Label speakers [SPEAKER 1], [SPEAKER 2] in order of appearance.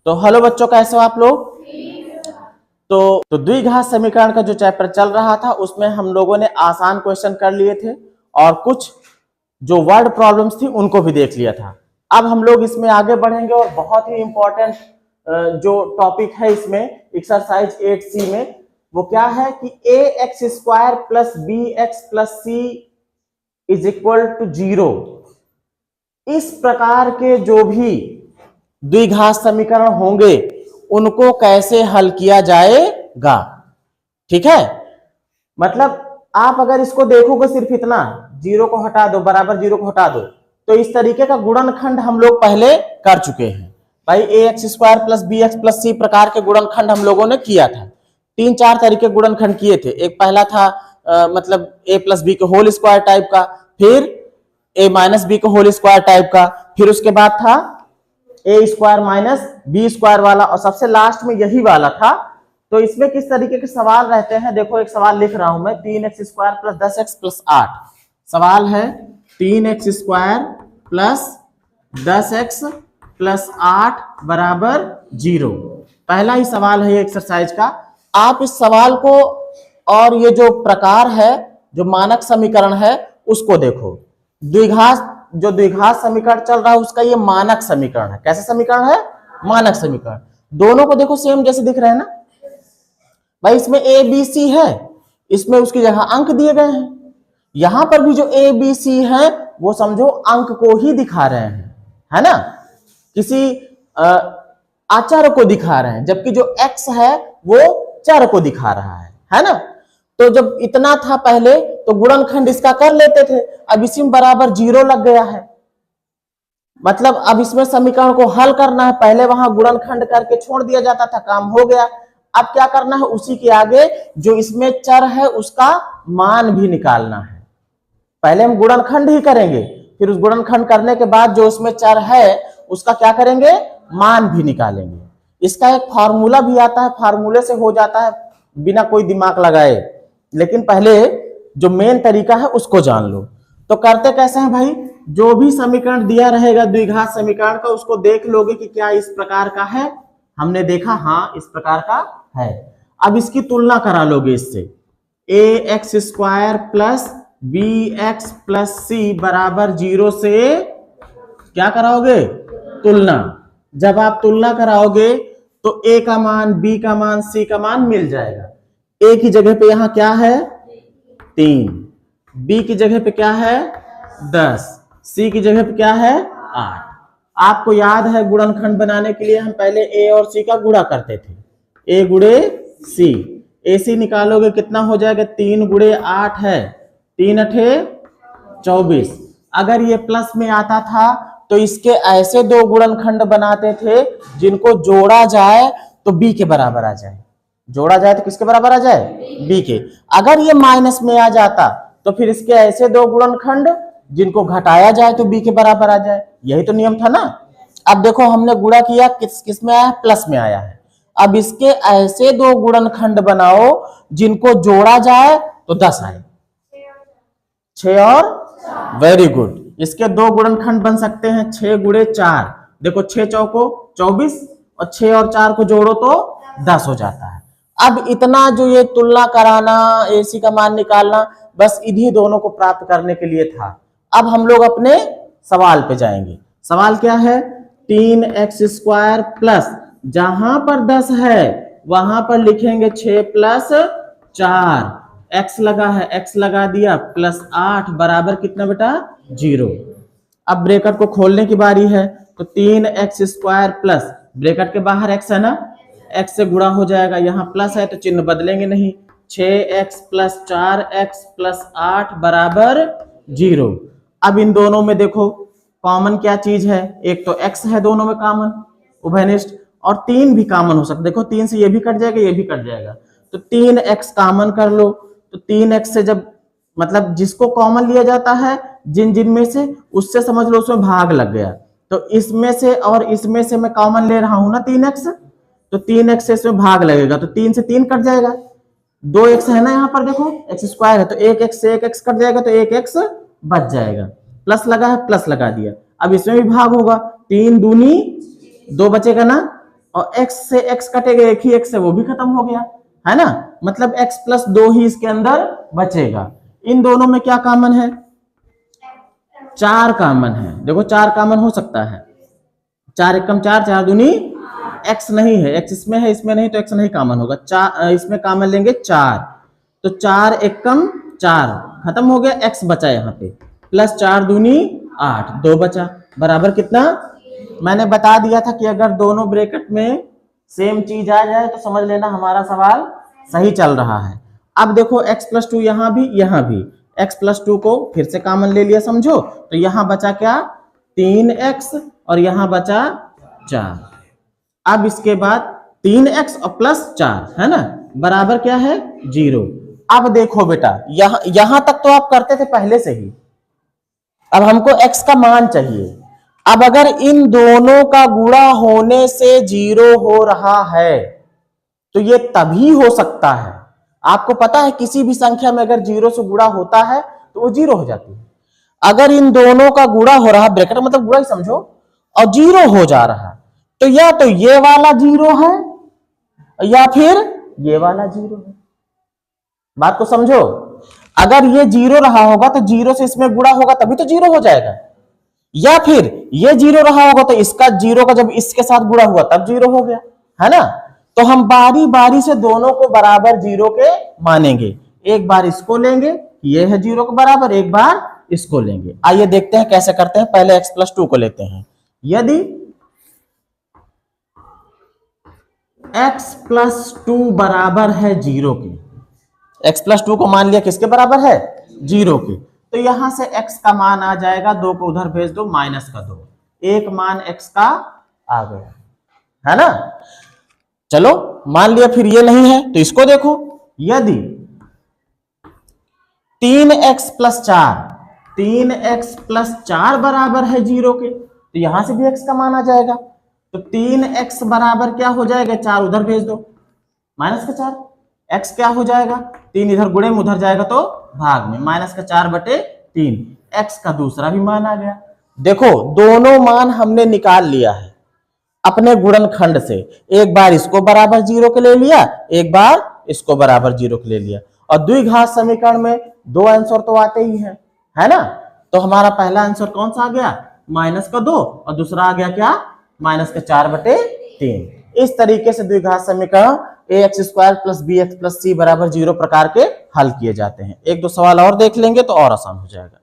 [SPEAKER 1] तो हेलो बच्चों, कैसे हो आप लोग। तो द्विघात समीकरण का जो चैप्टर चल रहा था उसमें हम लोगों ने आसान क्वेश्चन कर लिए थे और कुछ जो वर्ड प्रॉब्लम्स थी उनको भी देख लिया था। अब हम लोग इसमें आगे बढ़ेंगे और बहुत ही इंपॉर्टेंट जो टॉपिक है इसमें एक्सरसाइज 8C में वो क्या है कि ax² plus bx plus c is equal to 0। इस प्रकार के जो भी द्विघात समीकरण होंगे उनको कैसे हल किया जाएगा। ठीक है, मतलब आप अगर इसको देखोगे सिर्फ इतना, 0 को हटा दो बराबर 0 को हटा दो, तो इस तरीके का गुणनखंड हम लोग पहले कर चुके हैं भाई। ax² plus bx plus c प्रकार के गुणनखंड हम लोगों ने किया था। 3-4 तरीके गुणनखंड किए थे। एक पहला था मतलब a प्लस बी के होल स्क्वायर टाइप का, फिर a माइनस बी के होल स्क्वायर टाइप का, फिर उसके बाद था a² माइनस b² वाला, और सबसे लास्ट में यही वाला था। तो इसमें किस तरीके के सवाल रहते हैं, देखो एक सवाल लिख रहा हूं मैं, 3x² प्लस 10x प्लस 8। सवाल है 3x² प्लस 10x प्लस 8 बराबर 0। पहला ही सवाल है ये एक्सरसाइज का। आप इस सवाल को और ये जो प्रकार है, जो मानक समीकरण है, उसको देखो। जो द्विघात समीकरण चल रहा है उसका ये मानक समीकरण है। कैसा समीकरण है? मानक समीकरण। दोनों को देखो सेम जैसे दिख रहे हैं ना भाई। इसमें a b c है, इसमें उसकी जगह अंक दिए गए हैं। यहां पर भी जो a b c है वो समझो अंक को ही दिखा रहे हैं, है ना, किसी आचार को दिखा रहे हैं, जबकि जो x है वो चर को दिखा रहा है ना। तो जब इतना था पहले तो गुणनखंड इसका कर लेते थे, अब इसी में बराबर 0 लग गया है, मतलब अब इसमें समीकरण को हल करना है। पहले वहां गुणनखंड करके छोड़ दिया जाता था, काम हो गया। अब क्या करना है, उसी के आगे जो इसमें चर है उसका मान भी निकालना है। पहले हम गुणनखंड ही करेंगे, फिर उस गुणनखंड करने के बाद जो उसमें चर है उसका क्या करेंगे, मान भी निकालेंगे। इसका एक फार्मूला भी आता है, फार्मूले से हो जाता है बिना कोई दिमाग लगाए, लेकिन पहले जो मेन तरीका है उसको जान लो। तो करते कैसे हैं भाई, जो भी समीकरण दिया रहेगा द्विघात समीकरण का उसको देख लोगे कि क्या इस प्रकार का है। हमने देखा हाँ इस प्रकार का है। अब इसकी तुलना करा लोगे इससे, ax² plus bx plus c बराबर 0 से क्या कराओगे, तुलना। जब आप तुलना कराओगे तो a का मान, b का मान, c का मान मिल जाएगा। a की जगह पे यहां क्या है 3, b की जगह पे क्या है 10, c की जगह पे क्या है 8। आपको याद है गुणनखंड बनाने के लिए हम पहले a और c का गुणा करते थे, a गुणे c। ac निकालोगे कितना हो जाएगा, 3 गुणे 8 है, 3 अठे 24। अगर ये प्लस में आता था तो इसके ऐसे दो गुणनखंड बनाते थे जिनको जोड़ा जाए तो b के बराबर आ जाए। जोड़ा जाए तो किसके बराबर आ जाए, b के। अगर ये माइनस में आ जाता तो फिर इसके ऐसे दो गुणनखंड जिनको घटाया जाए तो b के बराबर आ जाए। यही तो नियम था ना। अब देखो हमने गुणा किया, किस में आया, प्लस में आया है। अब इसके ऐसे दो गुणनखंड बनाओ जिनको जोड़ा जाए तो 10 आए, 6 और वेरी गुड। इसके दो गुणनखंड बन सकते हैं 6 गुणे 4, देखो 6 चौको 24 और 6 और 4 को जोड़ो तो 10 हो जाता है। अब इतना जो ये तुलना कराना, AC का मान निकालना, बस इन्हीं दोनों को प्राप्त करने के लिए था। अब हम लोग अपने सवाल पे जाएंगे। सवाल क्या है, 3x² प्लस, जहां पर 10 है वहां पर लिखेंगे 6 प्लस 4, x लगा है x लगा दिया, प्लस 8 बराबर कितना बेटा 0। अब ब्रैकेट को खोलने की बारी है, तो 3x² प्लस, ब्रैकेट के बाहर x है ना, x से गुणा हो जाएगा, यहाँ प्लस है तो चिन्ह बदलेंगे नहीं, 6x प्लस 4x प्लस 8 बराबर 0। अब इन दोनों में देखो कॉमन क्या चीज है, एक तो x है दोनों में कॉमन उभयनिष्ठ, और 3 भी कॉमन हो सकता है। देखो 3 से ये भी कट जाएगा, ये भी कट जाएगा, तो 3x कॉमन कर लो। तो 3x से जब मतलब जिसको कॉमन लिया जाता है जिन में से, उससे समझ लो उसमें भाग लग गया। तो इसमें से और इसमें से मैं कॉमन ले रहा हूं ना 3x, तो 3x से इसमें भाग लगेगा, तो 3 से 3 कट जाएगा, 2x है ना यहाँ पर, देखो x² है तो 1x से 1x कट जाएगा तो 1x बच जाएगा। प्लस लगा है, प्लस लगा दिया। अब इसमें भी भाग होगा, 3 दूनी 2 बचेगा ना, और x से x कटेगा, एक ही x से वो भी खत्म हो गया, है ना। मतलब x प्लस 2 ही इसके अंदर बचेगा। इन दोनों में क्या कॉमन है? 4 कॉमन है। देखो 4 कॉमन हो सकता है, 4 एकम 4, 4 दूनी x नहीं है, x इसमें है, इसमें नहीं, तो x नहीं कॉमन होगा। 4 इसमें कॉमन लेंगे 4, तो 4 एकम 4 खत्म हो गया, x बचा यहाँ पे, प्लस 4 दूनी 8, 2 बचा, बराबर कितना? मैंने बता दिया था कि अगर दोनों ब्रैकेट में सेम चीज आ जाए तो समझ लेना हमारा सवाल सही चल रहा है। अब देखो x प्लस 2 यहाँ भी x प्लस 2 को फिर से कॉमन ले लिया, समझो, तो यहाँ बचा क्या? 3x और यहाँ बचा 4। अब इसके बाद 3x और प्लस 4 है ना, बराबर क्या है? 0। अब देखो बेटा, यहां तक तो आप करते थे पहले से ही, अब हमको x का मान चाहिए। अब अगर इन दोनों का गुणा होने से 0 हो रहा है तो ये तभी हो सकता है। आपको पता है किसी भी संख्या में अगर 0 से गुणा होता है तो वो 0 हो जाती है। अगर इन दोनों का गुणा हो रहा, ब्रैकेट मतलब गुणा ही समझो, और 0 हो जा रहा है तो या तो ये वाला 0 है या फिर ये वाला 0 है। बात को समझो, अगर ये 0 रहा होगा तो 0 से इसमें गुणा होगा तभी तो 0 हो जाएगा, या फिर ये 0 रहा होगा तो इसका 0 का जब इसके साथ गुणा हुआ तब 0 हो गया, है ना। तो हम बारी बारी से दोनों को बराबर 0 के मानेंगे। एक बार इसको लेंगे, ये है 0 के बराबर, एक बार इसको लेंगे। आइए देखते हैं कैसे करते हैं। पहले x प्लस 2 को लेते हैं। यदि x प्लस 2 बराबर है 0 के, x प्लस 2 को मान लिया किसके बराबर है? 0 के, तो यहां से x का मान आ जाएगा, 2 को उधर भेज दो, माइनस का 2, एक मान x का आ गया, है ना। चलो मान लिया, फिर ये नहीं है तो इसको देखो। यदि 3x प्लस 4, 3x प्लस 4 बराबर है 0 के, तो यहां से भी x का मान आ जाएगा। तो 3x बराबर क्या हो जाएगा? 4 उधर भेज दो, माइनस का 4, x क्या हो जाएगा? 3 इधर गुणे में उधर जाएगा तो भाग में, माइनस का 4/3, x का दूसरा भी मान आ गया। देखो दोनों मान हमने निकाल लिया है अपने गुणनखंड से। एक बार इसको बराबर 0 के ले लिया, एक बार इसको बराबर 0 के ले लिया, और द्विघात समीकरण में 2 आंसर तो आते ही हैं, है ना। तो हमारा पहला आंसर कौन सा आ गया? माइनस का 2, और दूसरा आ गया क्या? माइनस का 4/3। इस तरीके से द्विघात समीकरण ax² plus bx plus c बराबर 0 प्रकार के हल किए जाते हैं। एक दो सवाल और देख लेंगे तो और आसान हो जाएगा।